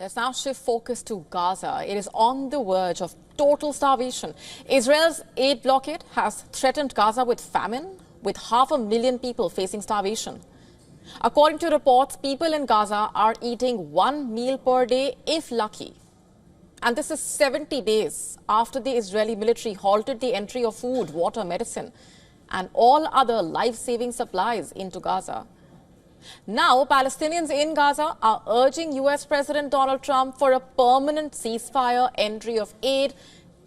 Let's now shift focus to Gaza. It is on the verge of total starvation. Israel's aid blockade has threatened Gaza with famine, with 500,000 people facing starvation. According to reports, people in Gaza are eating 1 meal per day, if lucky. And this is 70 days after the Israeli military halted the entry of food, water, medicine, and all other life-saving supplies into Gaza. Now, Palestinians in Gaza are urging US President Donald Trump for a permanent ceasefire, entry of aid,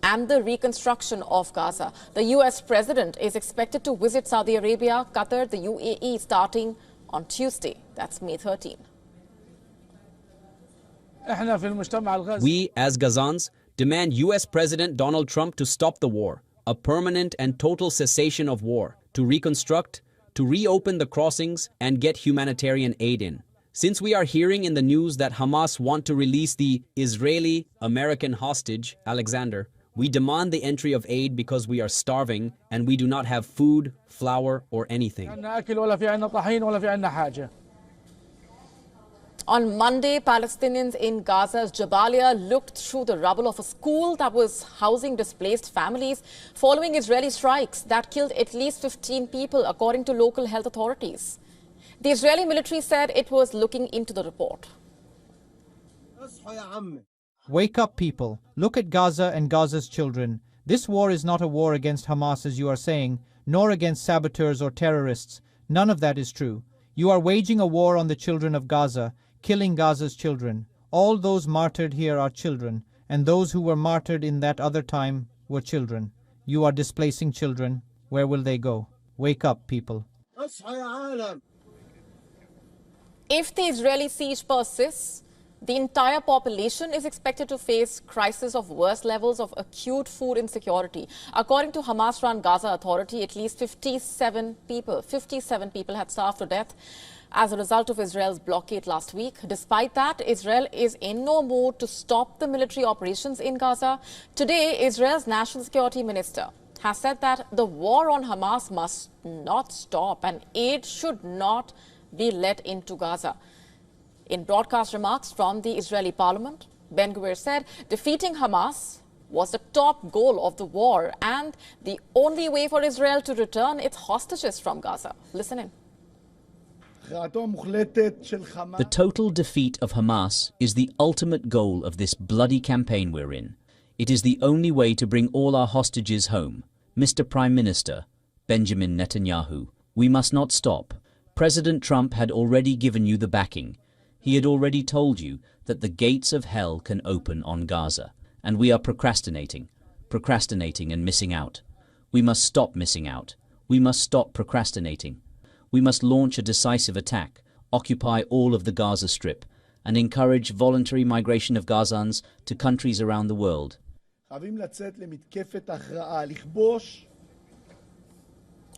and the reconstruction of Gaza. The US President is expected to visit Saudi Arabia, Qatar, the UAE, starting on Tuesday. That's May 13. We, as Gazans, demand US President Donald Trump to stop the war, a permanent and total cessation of war, to reconstruct, to reopen the crossings and get humanitarian aid in. Since we are hearing in the news that Hamas want to release the Israeli-American hostage, Alexander, we demand the entry of aid because we are starving and we do not have food, flour, or anything. On Monday, Palestinians in Gaza's Jabalia looked through the rubble of a school that was housing displaced families following Israeli strikes that killed at least 15 people, according to local health authorities. The Israeli military said it was looking into the report. Wake up, people. Look at Gaza and Gaza's children. This war is not a war against Hamas, as you are saying, nor against saboteurs or terrorists. None of that is true. You are waging a war on the children of Gaza, killing Gaza's children. All those martyred here are children, and those who were martyred in that other time were children. You are displacing children. Where will they go? Wake up, people. If the Israeli siege persists, the entire population is expected to face crisis of worst levels of acute food insecurity. According to Hamas-run Gaza Authority, at least 57 people had starved to death as a result of Israel's blockade last week. Despite that, Israel is in no mood to stop the military operations in Gaza. Today, Israel's national security minister has said that the war on Hamas must not stop and aid should not be let into Gaza. In broadcast remarks from the Israeli parliament, Ben-Gvir said defeating Hamas was the top goal of the war and the only way for Israel to return its hostages from Gaza. Listen in. The total defeat of Hamas is the ultimate goal of this bloody campaign we're in. It is the only way to bring all our hostages home. Mr. Prime Minister Benjamin Netanyahu, we must not stop. President Trump had already given you the backing. He had already told you that the gates of hell can open on Gaza, and we are procrastinating and missing out. We must stop missing out. We must stop procrastinating. We must launch a decisive attack, occupy all of the Gaza Strip, and encourage voluntary migration of Gazans to countries around the world.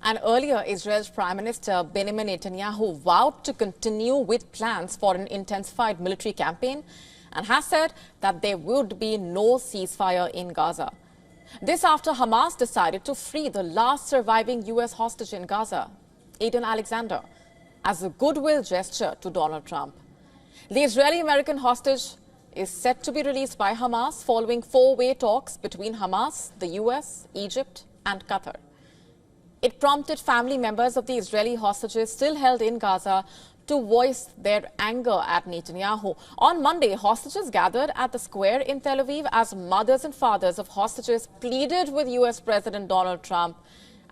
And earlier, Israel's Prime Minister Benjamin Netanyahu vowed to continue with plans for an intensified military campaign and has said that there would be no ceasefire in Gaza. This after Hamas decided to free the last surviving US hostage in Gaza, Aiden Alexander, as a goodwill gesture to Donald Trump. The Israeli-American hostage is set to be released by Hamas following four-way talks between Hamas, the US, Egypt, and Qatar. It prompted family members of the Israeli hostages still held in Gaza to voice their anger at Netanyahu. On Monday, hostages gathered at the square in Tel Aviv as mothers and fathers of hostages pleaded with US President Donald Trump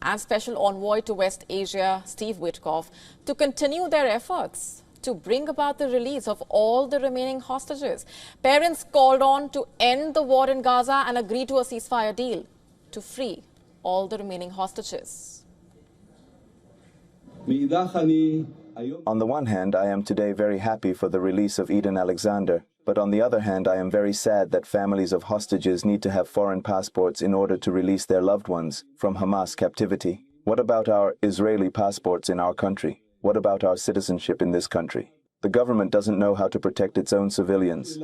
and Special Envoy to West Asia, Steve Witkoff, to continue their efforts to bring about the release of all the remaining hostages. Parents called on to end the war in Gaza and agree to a ceasefire deal to free all the remaining hostages. On the one hand, I am today very happy for the release of Aiden Alexander, but on the other hand, I am very sad that families of hostages need to have foreign passports in order to release their loved ones from Hamas captivity. What about our Israeli passports in our country? What about our citizenship in this country? The government doesn't know how to protect its own civilians.